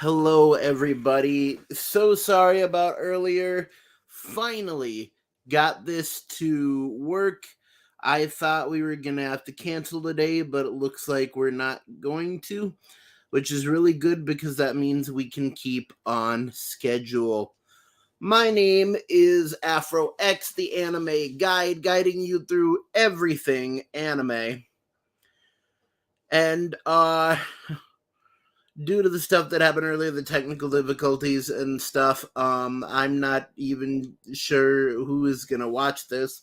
Hello, everybody. So sorry about earlier. Finally got this to work. I thought we were going to have to cancel today, but it looks like we're not going to, which is really good because that means we can keep on schedule. My name is Afro X, the anime guide, guiding you through everything anime. And, due to the stuff that happened earlier, the technical difficulties and stuff, I'm not even sure who is gonna watch this.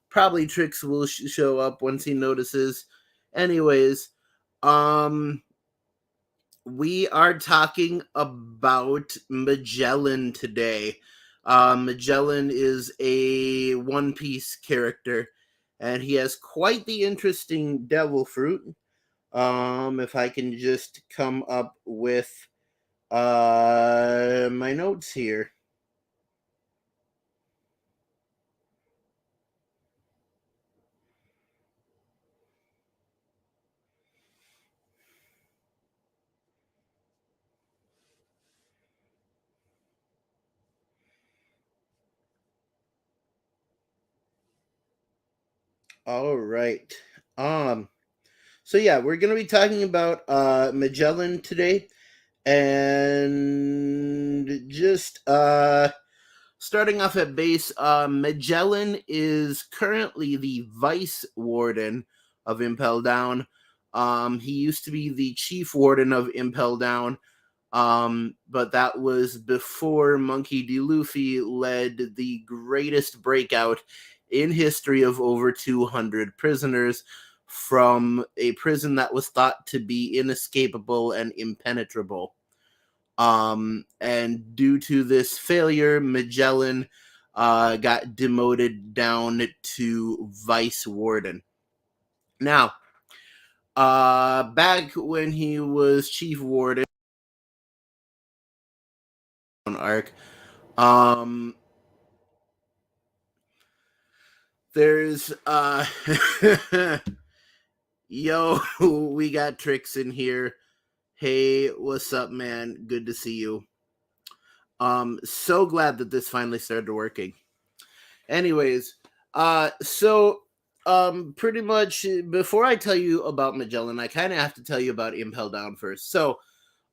Probably Trix will show up once he notices. Anyways, um, we are talking about Magellan today. Magellan is a One Piece character, and he has quite the interesting devil fruit. If I can just come up with my notes here. All right. Um so yeah, we're going to be talking about Magellan today, and just starting off at base, Magellan is currently the vice warden of Impel Down. He used to be the chief warden of Impel Down, but that was before Monkey D. Luffy led the greatest breakout in history of over 200 prisoners from a prison that was thought to be inescapable and impenetrable. And due to this failure, Magellan got demoted down to vice warden. Now, back when he was chief warden arc, um, there's yo, we got Tricks in here. Hey, what's up, man? Good to see you. So glad that this finally started working. Anyways, pretty much before I tell you about Magellan, I kind of have to tell you about Impel Down first. So,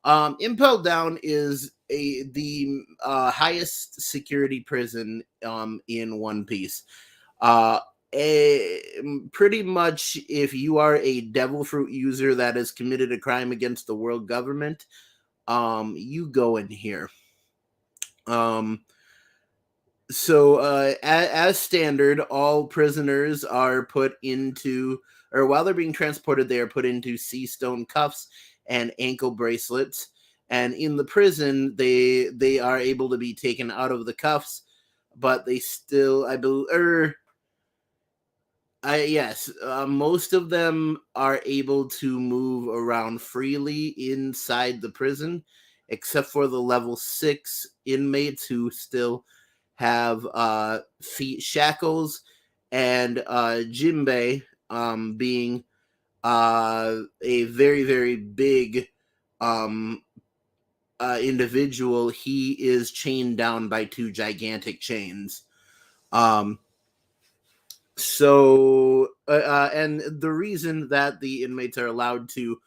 Impel Down is the highest security prison in One Piece. Uh, Pretty much, if you are a devil fruit user that has committed a crime against the world government, you go in here. Um, as standard, all prisoners are put into, or while they're being transported, they are put into sea stone cuffs and ankle bracelets. And in the prison, they are able to be taken out of the cuffs, but they still, I believe, yes, most of them are able to move around freely inside the prison, except for the level 6 inmates who still have feet shackles, and Jinbei, being a very, very big um, individual, he is chained down by two gigantic chains. Um, and the reason that the inmates are allowed to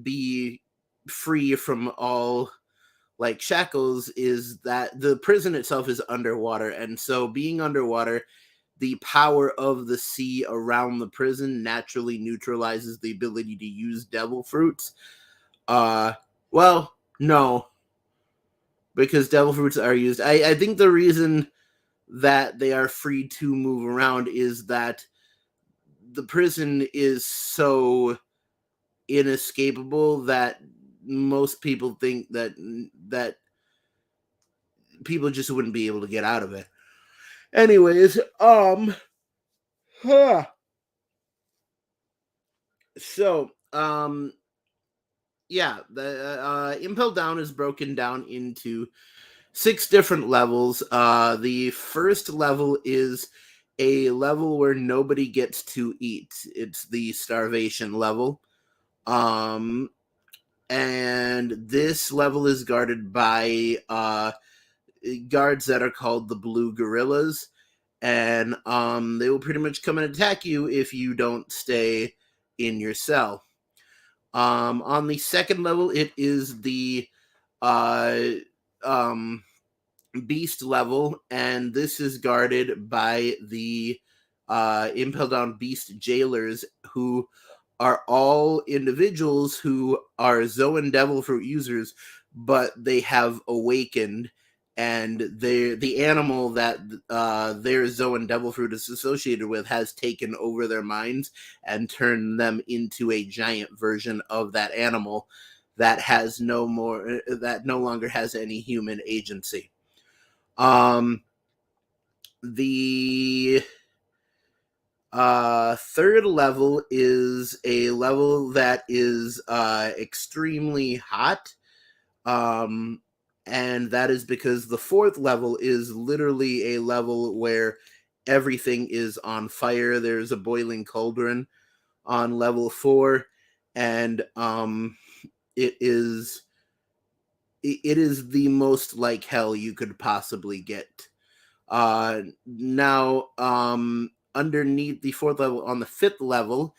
be free from all like shackles is that the prison itself is underwater, and so being underwater, the power of the sea around the prison naturally neutralizes the ability to use devil fruits. uh well, no, because devil fruits are used. I think the reason that they are free to move around is that the prison is so inescapable that most people think that people just wouldn't be able to get out of it. Anyways, huh. so yeah, the Impel Down is broken down into 6 different levels. The first level is a level where nobody gets to eat. It's the starvation level. Um and this level is guarded by guards that are called the Blue Gorillas, and they will pretty much come and attack you if you don't stay in your cell. On the second level, it is the uh, um, Beast level, and this is guarded by the Impel Down Beast jailers, who are all individuals who are Zoan Devil Fruit users, but they have awakened, and the animal that their Zoan Devil Fruit is associated with has taken over their minds and turned them into a giant version of that animal that has that no longer has any human agency. The third level is a level that is extremely hot. And that is because the fourth level is literally a level where everything is on fire. There's a boiling cauldron on level 4, and it is the most like hell you could possibly get. Now, underneath the fourth level, on the fifth level,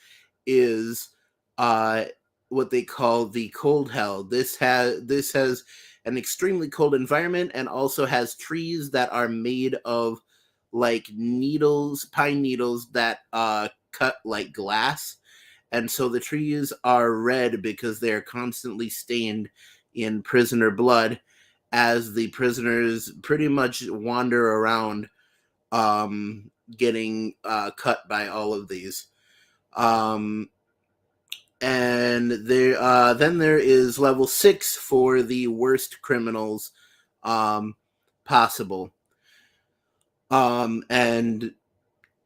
is what they call the cold hell. This has an extremely cold environment, and also has trees that are made of like needles, pine needles that cut like glass, and so the trees are red because they're constantly stained in prisoner blood, as the prisoners pretty much wander around, getting cut by all of these. Um, and then there is level 6 for the worst criminals possible. And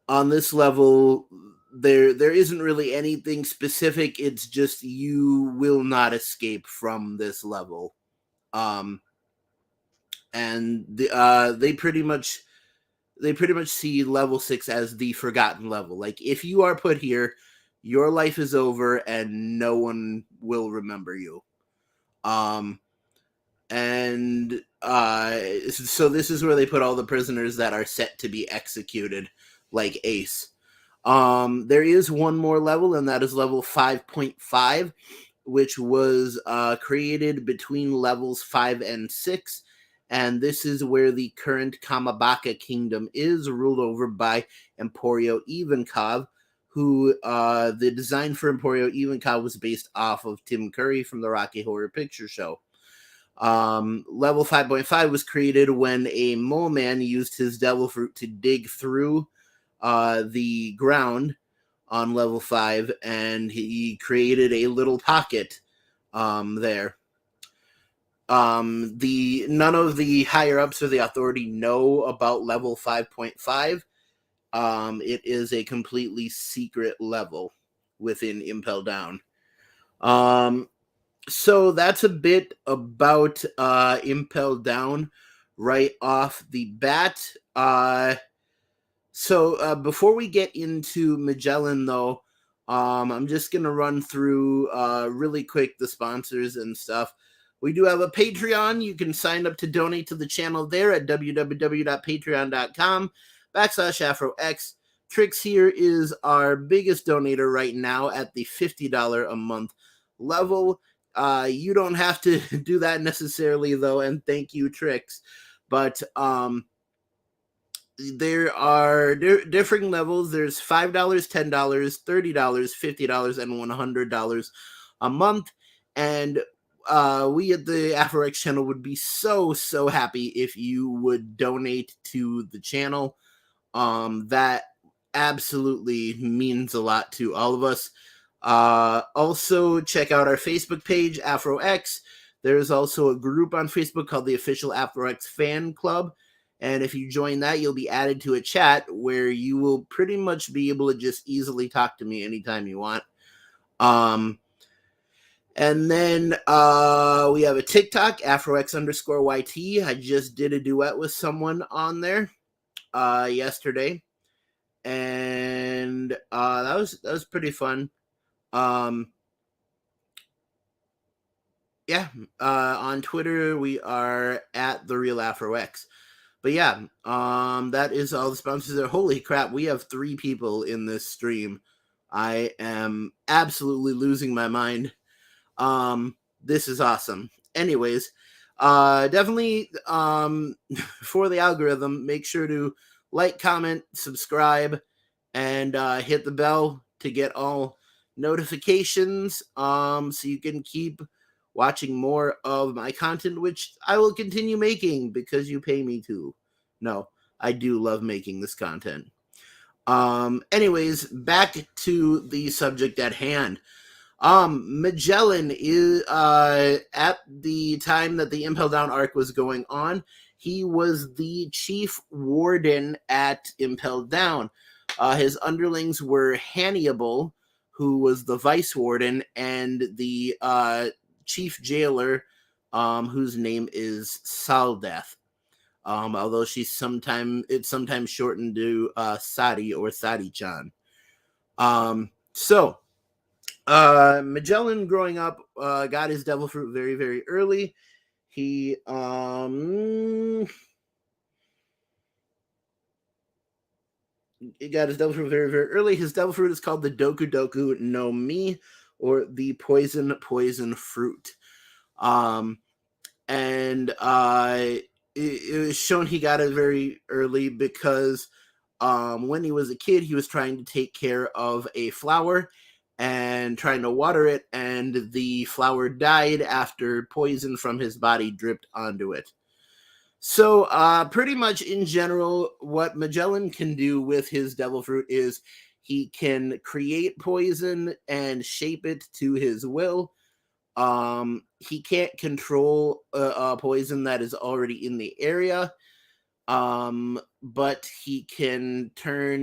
on this level, there isn't really anything specific. It's just you will not escape from this level. And they pretty much see level 6 as the forgotten level. Like, if you are put here, your life is over and no one will remember you. And so this is where they put all the prisoners that are set to be executed, like Ace. There is one more level, and that is level 5.5, which was created between levels 5 and 6. And this is where the current Kamabaka kingdom is, ruled over by Emporio Ivankov, who the design for Emporio Ivankov was based off of Tim Curry from the Rocky Horror Picture Show. Level 5.5 was created when a mole man used his devil fruit to dig through the ground on level 5, and he created a little pocket there. None of the higher ups or the authority know about level 5.5. It is a completely secret level within Impel Down. So that's a bit about Impel Down right off the bat. So before we get into Magellan, though, I'm just going to run through really quick the sponsors and stuff. We do have a Patreon. You can sign up to donate to the channel there at www.patreon.com/AfroX. Trix here is our biggest donator right now at the $50 a month level. You don't have to do that necessarily, though, and thank you, Trix. But there are differing levels. There's $5, $10, $30, $50, and $100 a month. And we at the AfroX channel would be so happy if you would donate to the channel. That absolutely means a lot to all of us. Also, check out our Facebook page, AfroX. There's also a group on Facebook called the Official AfroX Fan Club. And if you join that, you'll be added to a chat where you will pretty much be able to just easily talk to me anytime you want. And then we have a TikTok, AfroX_YT. I just did a duet with someone on there yesterday. And that was pretty fun. yeah, on Twitter we are at the Real AfroX. But yeah, that is all the sponsors there. Holy crap, we have 3 people in this stream. I am absolutely losing my mind. This is awesome. Anyways, definitely for the algorithm, make sure to like, comment, subscribe, and hit the bell to get all notifications, so you can keep watching more of my content, which I will continue making because you pay me to. No, I do love making this content. Anyways, back to the subject at hand. Magellan is at the time that the Impel Down arc was going on, he was the chief warden at Impel Down. His underlings were Hannibal, who was the vice warden, and the chief jailer, whose name is Saldeth. Although it's sometimes shortened to Sadi or Sadi-chan. So Magellan growing up got his devil fruit very, very early. He got his devil fruit very, very early. His devil fruit is called the Doku Doku no Mi, or the poison fruit. And it was shown he got it very early because when he was a kid, he was trying to take care of a flower and trying to water it, and the flower died after poison from his body dripped onto it. So pretty much in general, what Magellan can do with his devil fruit is he can create poison and shape it to his will. He can't control a poison that is already in the area, but he can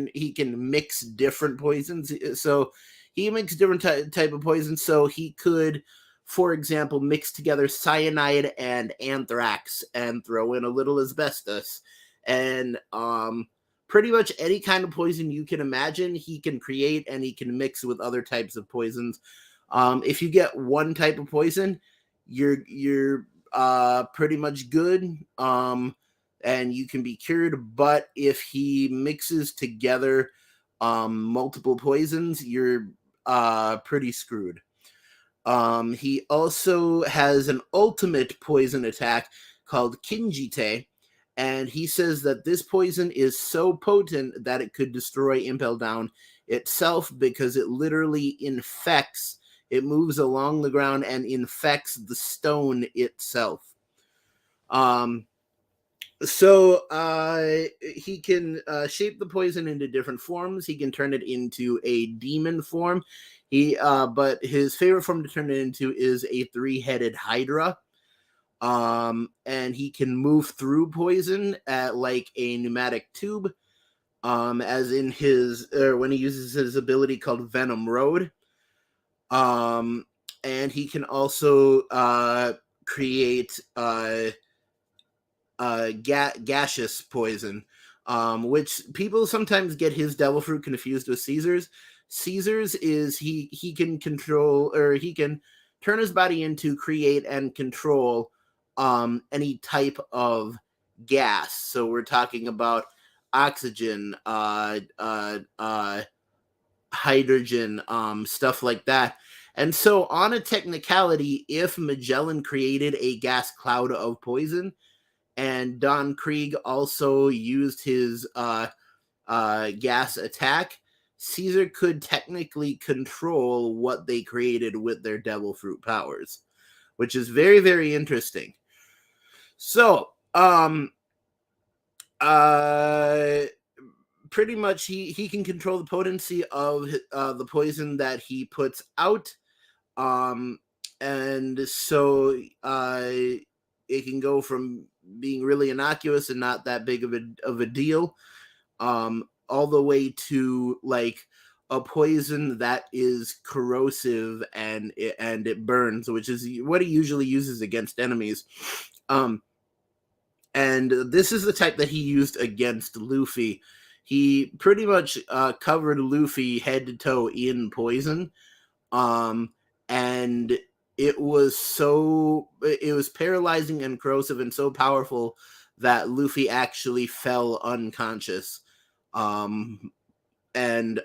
mix different poisons. So he makes different type of poisons. So he could, for example, mix together cyanide and anthrax and throw in a little asbestos, and pretty much any kind of poison you can imagine he can create, and he can mix with other types of poisons. If you get one type of poison, you're pretty much good, and you can be cured. But if he mixes together multiple poisons, you're pretty screwed. He also has an ultimate poison attack called Kinjite, and he says that this poison is so potent that it could destroy Impel Down itself, because it literally infects. It moves along the ground and infects the stone itself. So he can shape the poison into different forms. He can turn it into a demon form. But his favorite form to turn it into is a 3-headed hydra. And he can move through poison at like a pneumatic tube. As in when he uses his ability called Venom Road. And he can also create gaseous poison, which people sometimes get his devil fruit confused with Caesar's. Caesar's is he can control, or he can turn his body into, create, and control any type of gas. So we're talking about oxygen, hydrogen, stuff like that. And so on a technicality, if Magellan created a gas cloud of poison, and Don Krieg also used his gas attack, Caesar could technically control what they created with their devil fruit powers, which is very, very interesting. So, pretty much he can control the potency of the poison that he puts out, and so it can go from being really innocuous and not that big of a deal, all the way to like a poison that is corrosive and it burns, which is what he usually uses against enemies. And this is the type that he used against Luffy. He pretty much covered Luffy head to toe in poison, and it was paralyzing and corrosive and so powerful that Luffy actually fell unconscious. And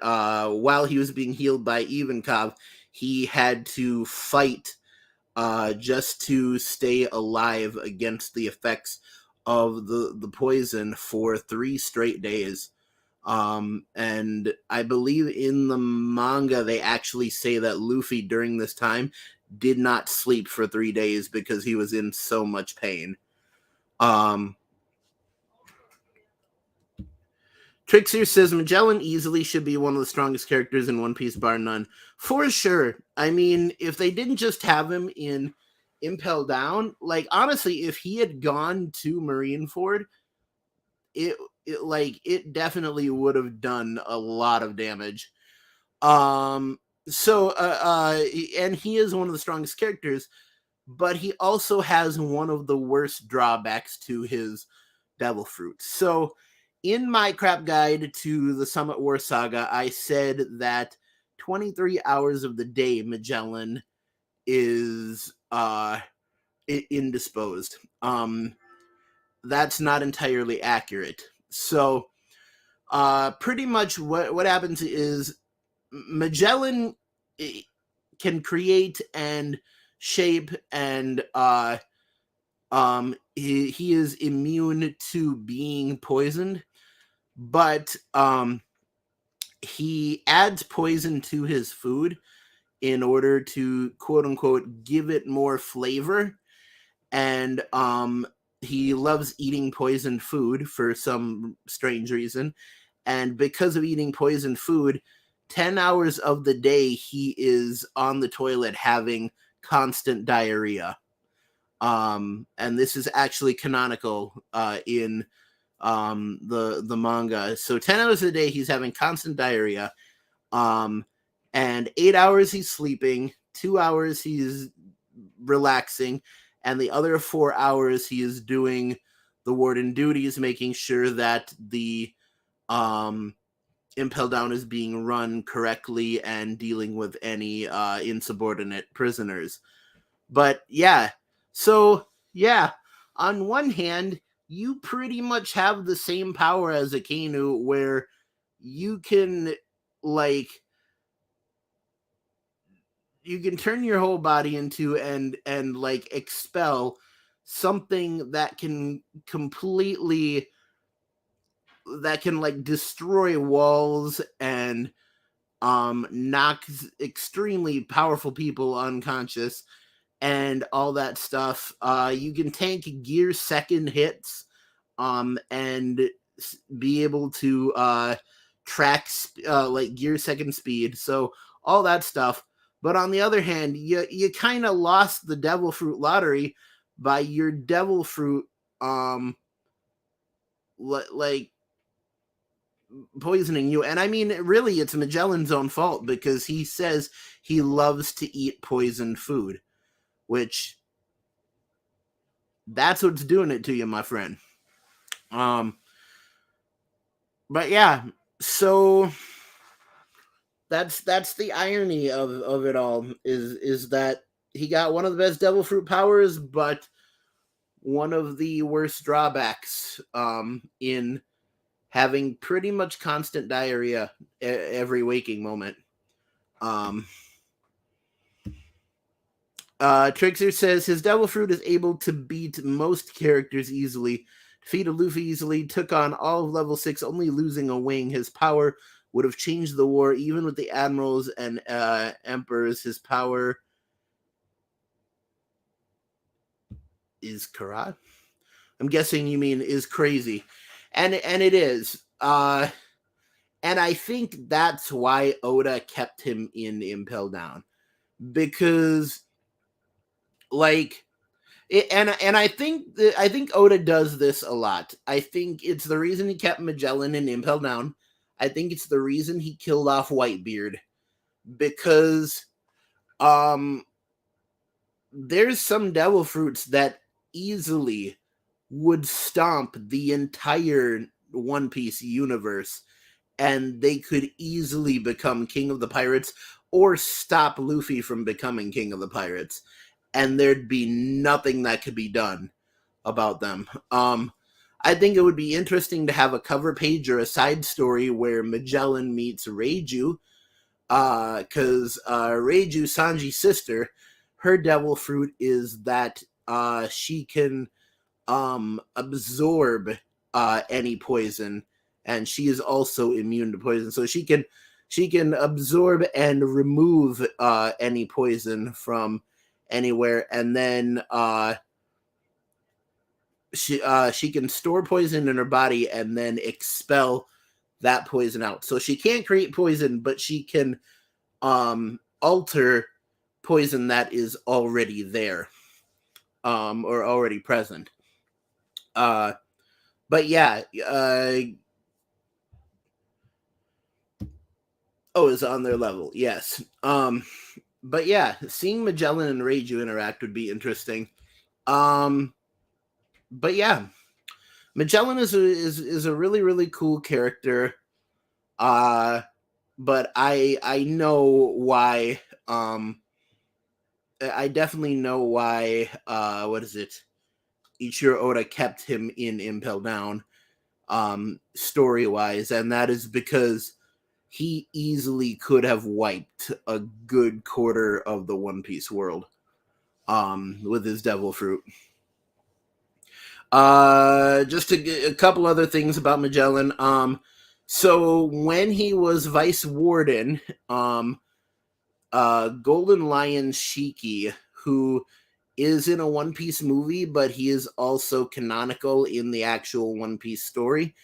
while he was being healed by Ivankov, he had to fight just to stay alive against the effects of the poison for 3 straight days. And I believe in the manga they actually say that Luffy during this time did not sleep for 3 days because he was in so much pain. Trixer says Magellan easily should be one of the strongest characters in One Piece, bar none. For sure. I mean, if they didn't just have him in Impel Down, like honestly, if he had gone to Marineford, it definitely would have done a lot of damage. And he is one of the strongest characters, but he also has one of the worst drawbacks to his devil fruit. So in my crap guide to the Summit War Saga, I said that 23 hours of the day Magellan is indisposed. That's not entirely accurate. So pretty much what happens is Magellan can create and shape, and he is immune to being poisoned, but he adds poison to his food in order to quote unquote give it more flavor. And he loves eating poisoned food for some strange reason. And because of eating poisoned food, 10 hours of the day he is on the toilet having constant diarrhea. And this is actually canonical in the manga. So 10 hours a day he's having constant diarrhea. And 8 hours he's sleeping, 2 hours he's relaxing, and the other 4 hours he is doing the warden duties, making sure that the Impel Down is being run correctly and dealing with any insubordinate prisoners. But yeah, so yeah, on one hand, you pretty much have the same power as a Akainu, where you can you can turn your whole body into and expel something that can completely destroy walls and knock extremely powerful people unconscious and all that stuff. You can tank gear second hits and be able to track gear second speed, so all that stuff. But on the other hand, you kind of lost the devil fruit lottery by your devil fruit poisoning you. And I mean, really, it's Magellan's own fault because he says he loves to eat poisoned food, which that's what's doing it to you, my friend. But yeah, so that's the irony of it all is that he got one of the best devil fruit powers, but one of the worst drawbacks in having pretty much constant diarrhea every waking moment. Trixer says his devil fruit is able to beat most characters easily, defeated Luffy easily, took on all of level 6, only losing a wing. His power would have changed the war, even with the admirals and emperors. His power is Karat. I'm guessing you mean is crazy, and it is. And I think that's why Oda kept him in Impel Down, because and I think Oda does this a lot. I think it's the reason he kept Magellan in Impel Down. I think it's the reason he killed off Whitebeard, because there's some devil fruits that easily would stomp the entire One Piece universe, and they could easily become king of the pirates or stop Luffy from becoming king of the pirates, and there'd be nothing that could be done about them. I think it would be interesting to have a cover page or a side story where Magellan meets Reiju, because Reiju, Sanji's sister, her devil fruit is that she can absorb any poison, and she is also immune to poison, so she can absorb and remove any poison from anywhere, and then she can store poison in her body and then expel that poison out. So she can't create poison, but she can alter poison that is already there, or already present. But yeah, it's on their level, yes. But yeah, seeing Magellan and Reiju interact would be interesting. But yeah, Magellan is a really, really cool character. But I know why. I definitely know why. What is it? Ichiro Oda kept him in Impel Down, story wise, and that is because he easily could have wiped a good quarter of the One Piece world, with his devil fruit. Just a couple other things about Magellan. So when he was vice warden, Golden Lion Shiki, who is in a One Piece movie, but he is also canonical in the actual One Piece story.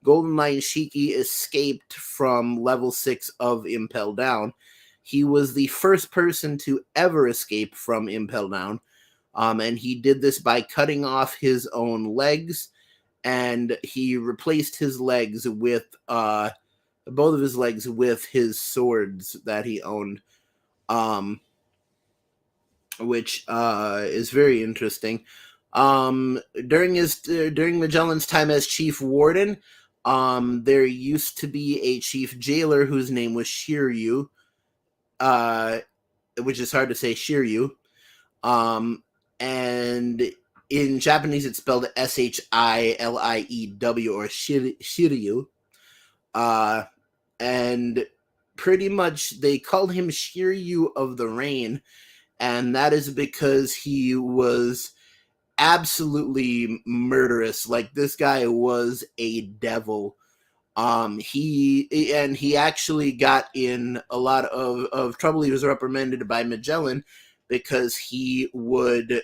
Golden Lion Shiki escaped from level 6 of Impel Down. He was the first person to ever escape from Impel Down, and he did this by cutting off his own legs, and he replaced his legs with both of his legs with his swords that he owned, which is very interesting. During Magellan's time as chief warden, there used to be a chief jailer whose name was Shiryu, which is hard to say, Shiryu. And in Japanese, it's spelled Shiliew, or Shiryu. And pretty much they called him Shiryu of the Rain, and that is because he was absolutely murderous. Like, this guy was a devil. He actually got in a lot of trouble. He was reprimanded by Magellan because he would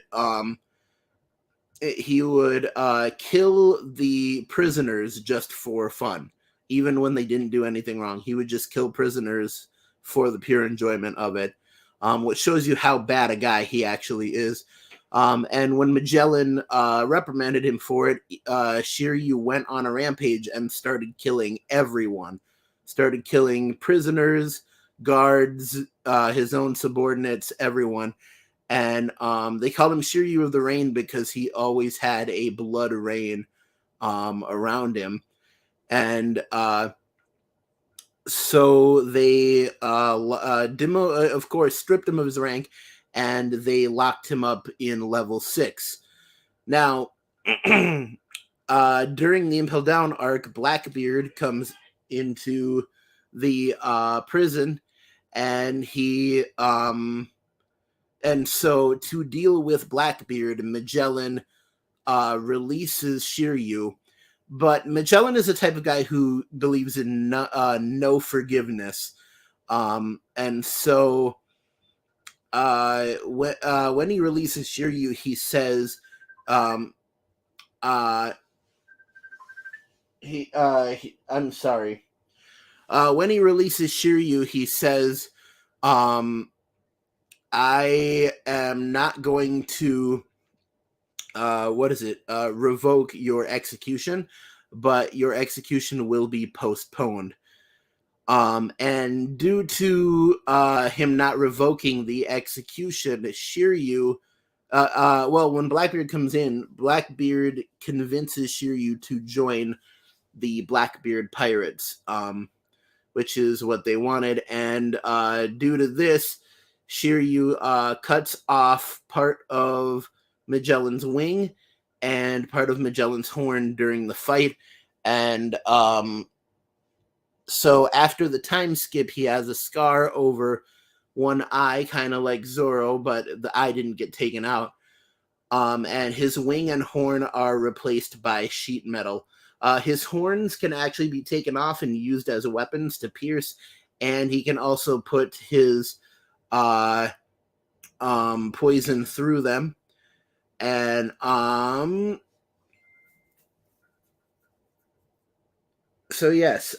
kill the prisoners just for fun, even when they didn't do anything wrong. He would just kill prisoners for the pure enjoyment of it, which shows you how bad a guy he actually is. And when Magellan reprimanded him for it, Shiryu went on a rampage and started killing everyone. Started killing prisoners, guards, his own subordinates, everyone. And they called him Shiryu of the Rain because he always had a blood rain around him. And so they, of course, stripped him of his rank, and they locked him up in level 6. Now, during the Impel Down arc, Blackbeard comes into the prison, and he and so to deal with Blackbeard, Magellan releases Shiryu. But Magellan is the type of guy who believes in no forgiveness. And so when he releases Shiryu, he says, I'm sorry. When he releases Shiryu, he says, I am not going to revoke your execution, but your execution will be postponed. And due to him not revoking the execution, Shiryu, when Blackbeard comes in, Blackbeard convinces Shiryu to join the Blackbeard Pirates, which is what they wanted. And due to this, Shiryu cuts off part of Magellan's wing and part of Magellan's horn during the fight. And so after the time skip, he has a scar over one eye, kind of like Zoro, but the eye didn't get taken out. And his wing and horn are replaced by sheet metal. His horns can actually be taken off and used as weapons to pierce, and he can also put his poison through them. And so yes,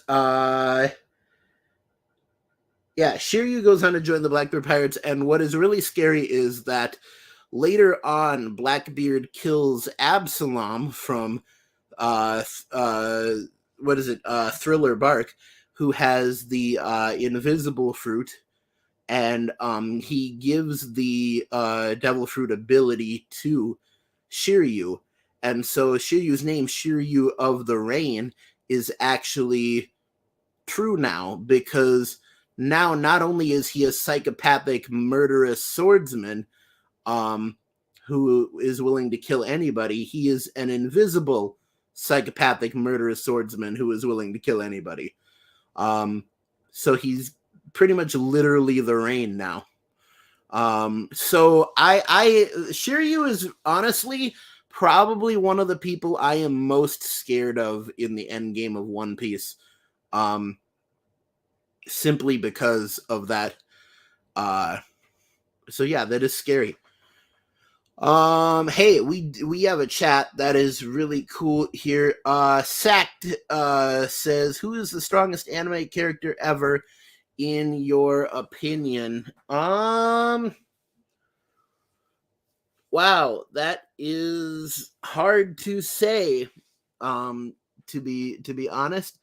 yeah, Shiryu goes on to join the Blackbeard Pirates, and what is really scary is that later on, Blackbeard kills Absalom from what is it? Thriller Bark, who has the invisible fruit, and he gives the devil fruit ability to Shiryu, and so Shiryu's name, Shiryu of the Rain, is actually true now, because now not only is he a psychopathic murderous swordsman who is willing to kill anybody, he is an invisible psychopathic murderous swordsman who is willing to kill anybody. So he's pretty much literally the Rain now. So Shiryu is honestly probably one of the people I am most scared of in the end game of One Piece. Simply because of that. So yeah, that is scary. Hey, we have a chat that is really cool here. Sacked says, who is the strongest anime character ever in your opinion? Wow, that is hard to say. To be honest.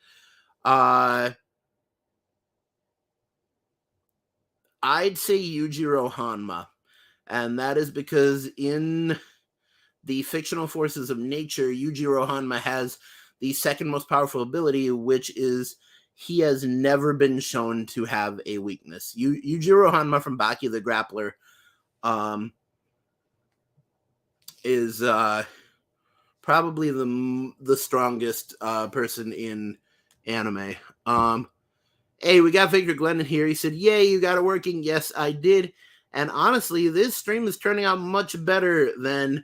I'd say Yujiro Hanma, and that is because in the fictional forces of nature, Yujiro Hanma has the second most powerful ability, which is he has never been shown to have a weakness. Yujiro Hanma from Baki the Grappler is probably the strongest person in anime. Hey, we got Victor Glennon here. He said, yay, you got it working. Yes, I did. And honestly, this stream is turning out much better than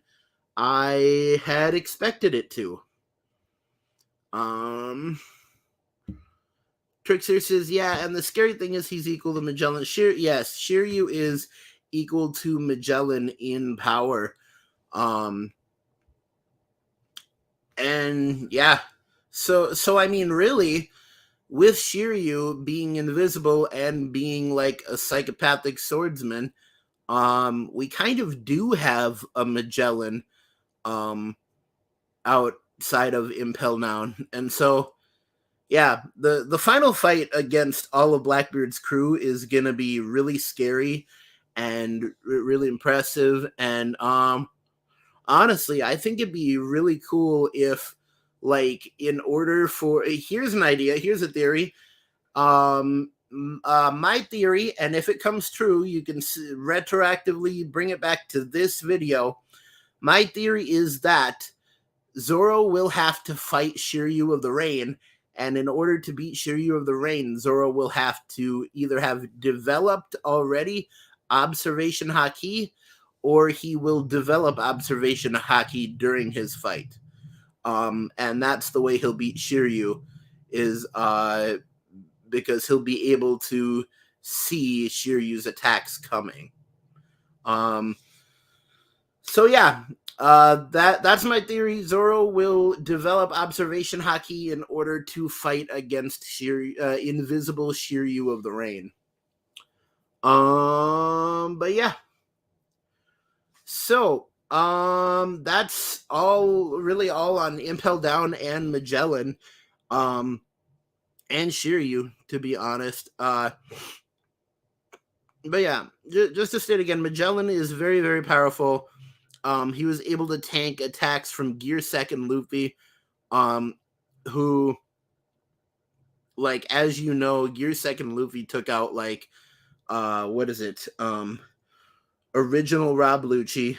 I had expected it to. Trickster says, yeah, and the scary thing is he's equal to Magellan. Yes, Shiryu is equal to Magellan in power. And yeah, so I mean, really, with Shiryu being invisible and being like a psychopathic swordsman, we kind of do have a Magellan outside of Impel Down. And so, yeah, the final fight against all of Blackbeard's crew is going to be really scary and really impressive. And honestly, I think it'd be really cool if, like, in order for, here's an idea, here's a theory. My theory, and if it comes true, you can retroactively bring it back to this video. My theory is that Zoro will have to fight Shiryu of the Rain, and in order to beat Shiryu of the Rain, Zoro will have to either have developed already Observation Haki, or he will develop Observation Haki during his fight. And that's the way he'll beat Shiryu, is because he'll be able to see Shiryu's attacks coming. So yeah, that's my theory. Zoro will develop Observation Haki in order to fight against invisible Shiryu of the Rain. But yeah. So, that's really all on Impel Down and Magellan, and Shiryu, to be honest. But yeah, just to state again, Magellan is very, very powerful. He was able to tank attacks from Gear Second Luffy, who like, as you know, Gear Second Luffy took out, like, what is it? Original Rob Lucci.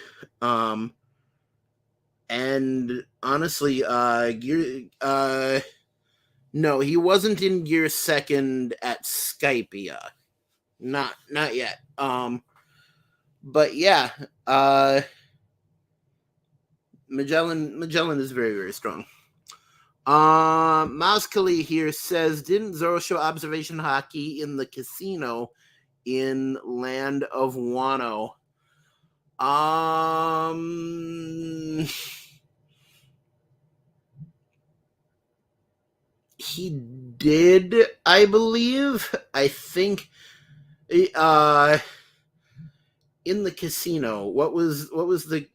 And honestly, no, he wasn't in Gear Second at Skypia. Not yet. But yeah, Magellan is very, very strong. Mouskali here says, didn't Zoro show observation hockey in the casino in Land of Wano? He did, I believe. I think in the casino. What was the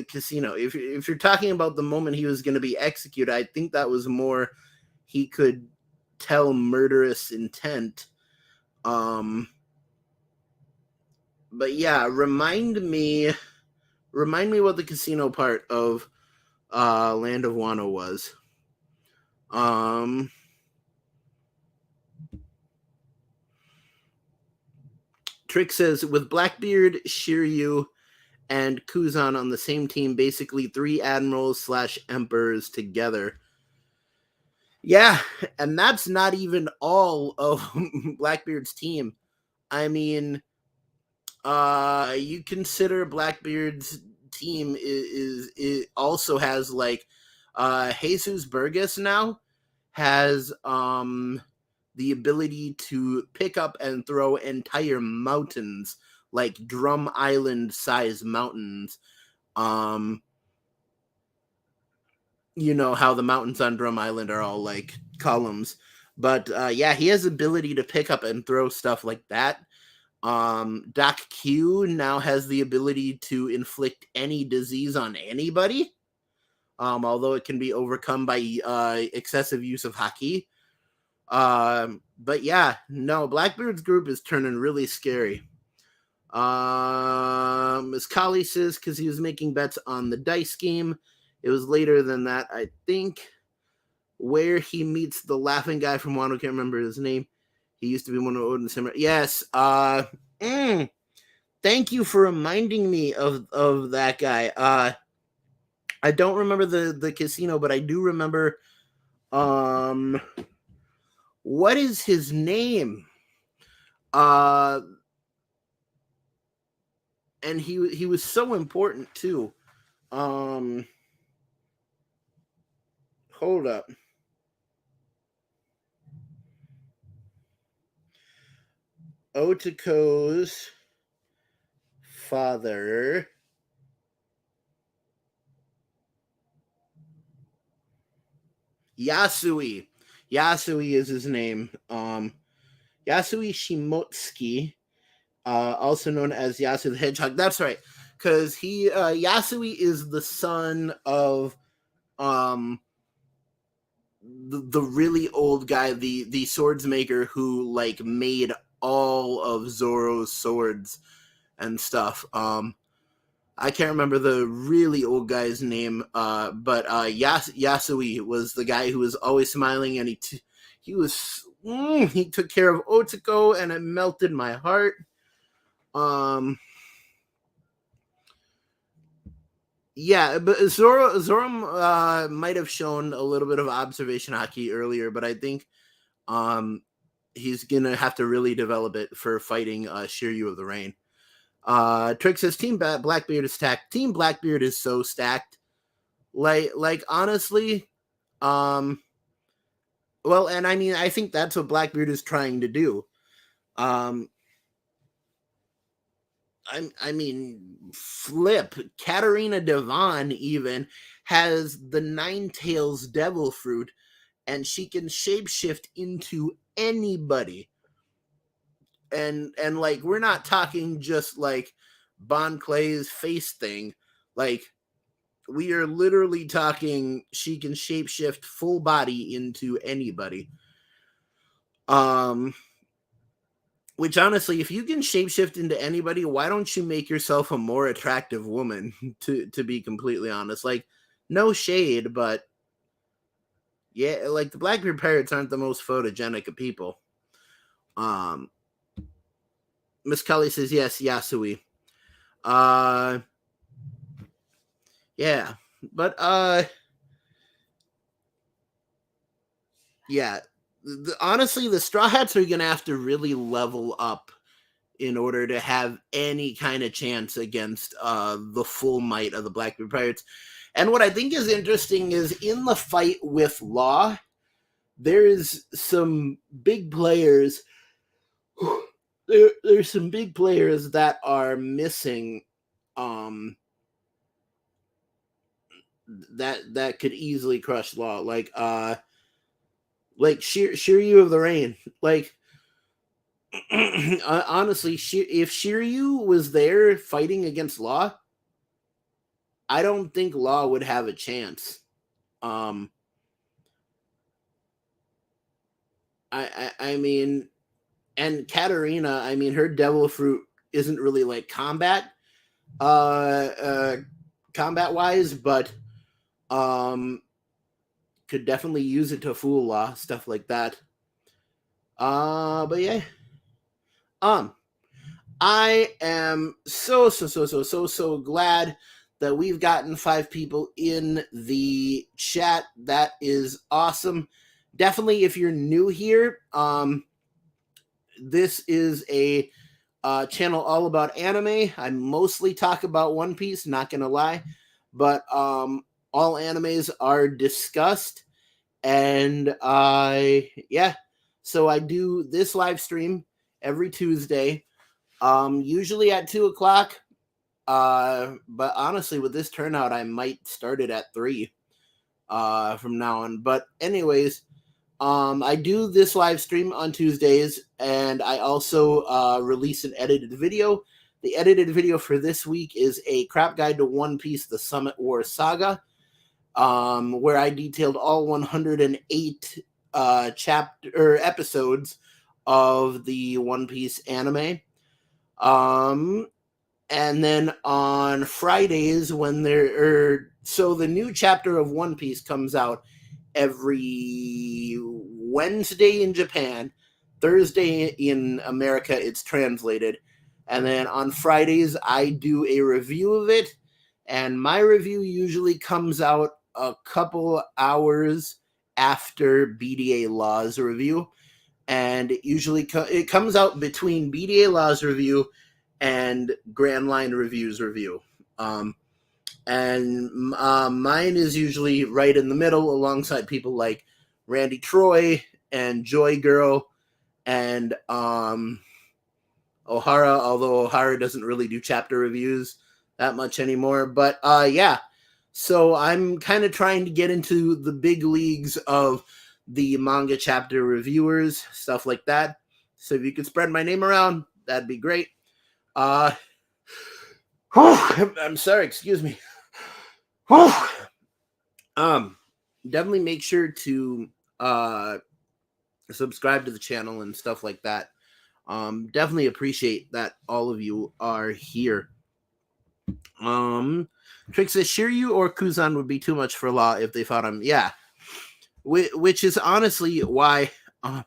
casino? If you're talking about the moment he was going to be executed, I think that was more he could tell murderous intent. But yeah, remind me what the casino part of Land of Wano was. Trick says, with Blackbeard, Shiryu, and Kuzan on the same team, basically 3 admirals / emperors together. Yeah, and that's not even all of Blackbeard's team. I mean, you consider Blackbeard's team is also has, like, Jesus Burgess now has the ability to pick up and throw entire mountains, like Drum Island size mountains. You know how the mountains on Drum Island are all like columns, but yeah, he has ability to pick up and throw stuff like that. Doc Q now has the ability to inflict any disease on anybody, although it can be overcome by excessive use of haki. But yeah, no, Blackbeard's group is turning really scary. As Kali says, because he was making bets on the dice game. It was later than that, I think, where he meets the laughing guy from Wano. Can't remember his name. He used to be one of Odin's. Yes. Thank you for reminding me of that guy. I don't remember the casino, but I do remember. What is his name? And he was so important too. Hold up. Otiko's father. Yasui. Yasui is his name. Yasui Shimotsuki, also known as Yasu the Hedgehog. That's right, because he Yasui is the son of the really old guy, the swords maker who like made all of Zoro's swords and stuff. I can't remember the really old guy's name, but Yasui was the guy who was always smiling, and he took care of Otoko, and it melted my heart. Yeah, but Zoro might have shown a little bit of observation haki earlier, but I think he's gonna have to really develop it for fighting Shiryu of the Rain. Trick says Team Blackbeard is stacked. Team Blackbeard is so stacked. Like honestly, well, and I mean, I think that's what Blackbeard is trying to do. I mean, flip. Katarina Devon even has the Nine Tails Devil Fruit, and she can shapeshift into anybody. And like, we're not talking just like Bon Clay's face thing. Like, we are literally talking she can shapeshift full body into anybody. Which honestly, if you can shapeshift into anybody, why don't you make yourself a more attractive woman? To be completely honest, like, no shade, but Yeah, like the Blackbeard Pirates aren't the most photogenic of people. Miss Kelly says yes, Yasui. Uh yeah. But yeah. Honestly, the Straw Hats are gonna have to really level up in order to have any kind of chance against the full might of the Blackbeard Pirates. And what I think is interesting is in the fight with Law, there's some big players. There's some big players that are missing. That could easily crush Law, like Shiryu of the Rain. Like honestly, if Shiryu was there fighting against Law, I don't think Law would have a chance. Um, I mean, and Katarina, I mean, her Devil Fruit isn't really like combat wise, but could definitely use it to fool Law, stuff like that. But yeah, I am so glad that we've gotten 5 people in the chat. That is awesome. Definitely, if you're new here, this is a channel all about anime. I mostly talk about One Piece, not gonna lie, but all animes are discussed, and yeah. So I do this live stream every Tuesday, usually at 2:00. But honestly, with this turnout, I might start it at 3 from now on. But anyways, I do this live stream on Tuesdays, and I also release an edited video. The edited video for this week is a crap guide to One Piece: The Summit War Saga, where I detailed all 108 episodes of the One Piece anime. And then on Fridays, when so the new chapter of One Piece comes out every Wednesday in Japan, Thursday in America, it's translated. And then on Fridays, I do a review of it. And my review usually comes out a couple hours after BDA Law's review. And it usually it comes out between BDA Law's review and Grand Line Review's review. And mine is usually right in the middle alongside people like Randy Troy and Joy Girl and O'Hara, although O'Hara doesn't really do chapter reviews that much anymore. But yeah, so I'm kind of trying to get into the big leagues of the manga chapter reviewers, stuff like that. So if you could spread my name around, that'd be great. I'm sorry, excuse me. Definitely make sure to subscribe to the channel and stuff like that. Definitely appreciate that all of you are here. Trick says Shiryu or Kuzan would be too much for Law if they fought him. Yeah, which is honestly why. I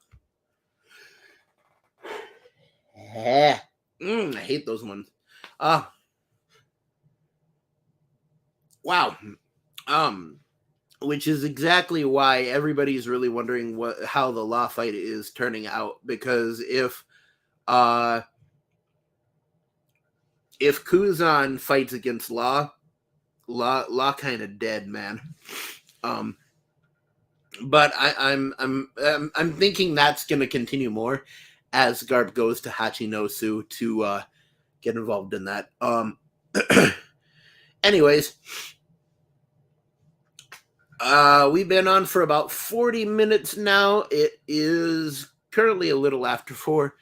hate those ones. Wow. Which is exactly why everybody's really wondering how the Law fight is turning out, because if Kuzan fights against Law kind of dead, man. But I'm thinking that's going to continue more as Garp goes to Hachinosu to get involved in that. Anyways, we've been on for about 40 minutes now. It is currently a little after 4.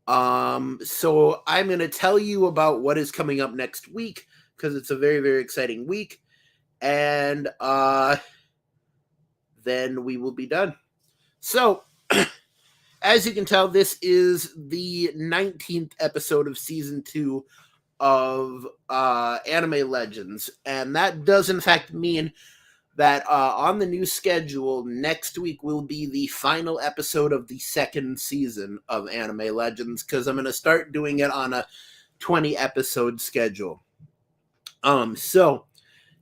So I'm going to tell you about what is coming up next week, because it's a very, very exciting week. And then we will be done. So, as you can tell, this is the 19th episode of Season 2 of Anime Legends. And that does, in fact, mean that on the new schedule, next week will be the final episode of the second season of Anime Legends, because I'm going to start doing it on a 20 episode schedule. So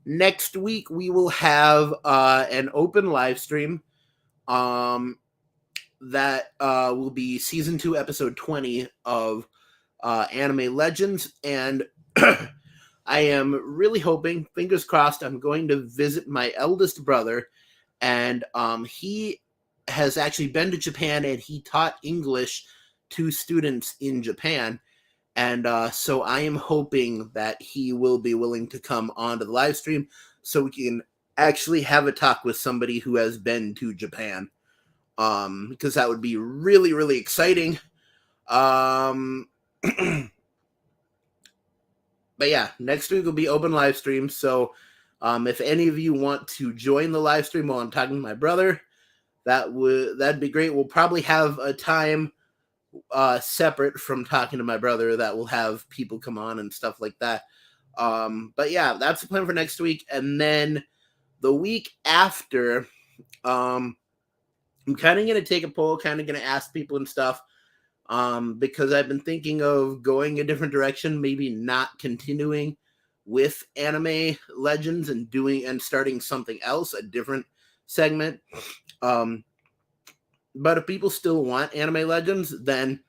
next week we will have an open live stream that will be season 2 episode 20 of Anime Legends, and I am really hoping, fingers crossed, I'm going to visit my eldest brother, and he has actually been to Japan, and he taught English to students in Japan. And so I am hoping that he will be willing to come onto the live stream so we can actually have a talk with somebody who has been to Japan. Because that would be really, really exciting. But yeah, next week will be open live stream. So if any of you want to join the live stream while I'm talking to my brother, that'd be great. We'll probably have a time separate from talking to my brother that will have people come on and stuff like that. But yeah, that's the plan for next week. And then the week after, I'm kind of going to take a poll, kind of going to ask people and stuff. Because I've been thinking of going a different direction, maybe not continuing with Anime Legends and starting something else, a different segment. But if people still want Anime Legends, then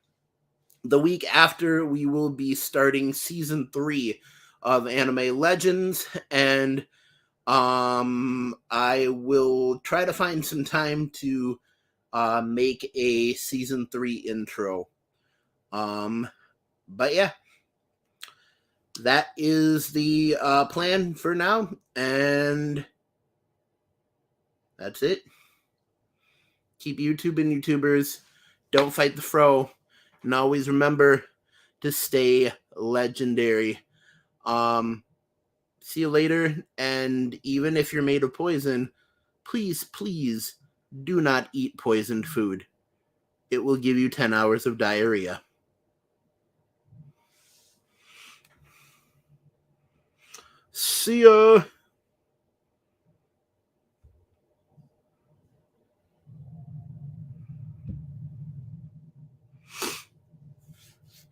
the week after we will be starting season 3 of Anime Legends, and I will try to find some time to make a season 3 intro. But yeah, that is the plan for now, and that's it. Keep YouTubing, YouTubers. Don't fight the fro, and always remember to stay legendary. See you later, and even if you're made of poison, please, please do not eat poisoned food. It will give you 10 hours of diarrhea. See ya!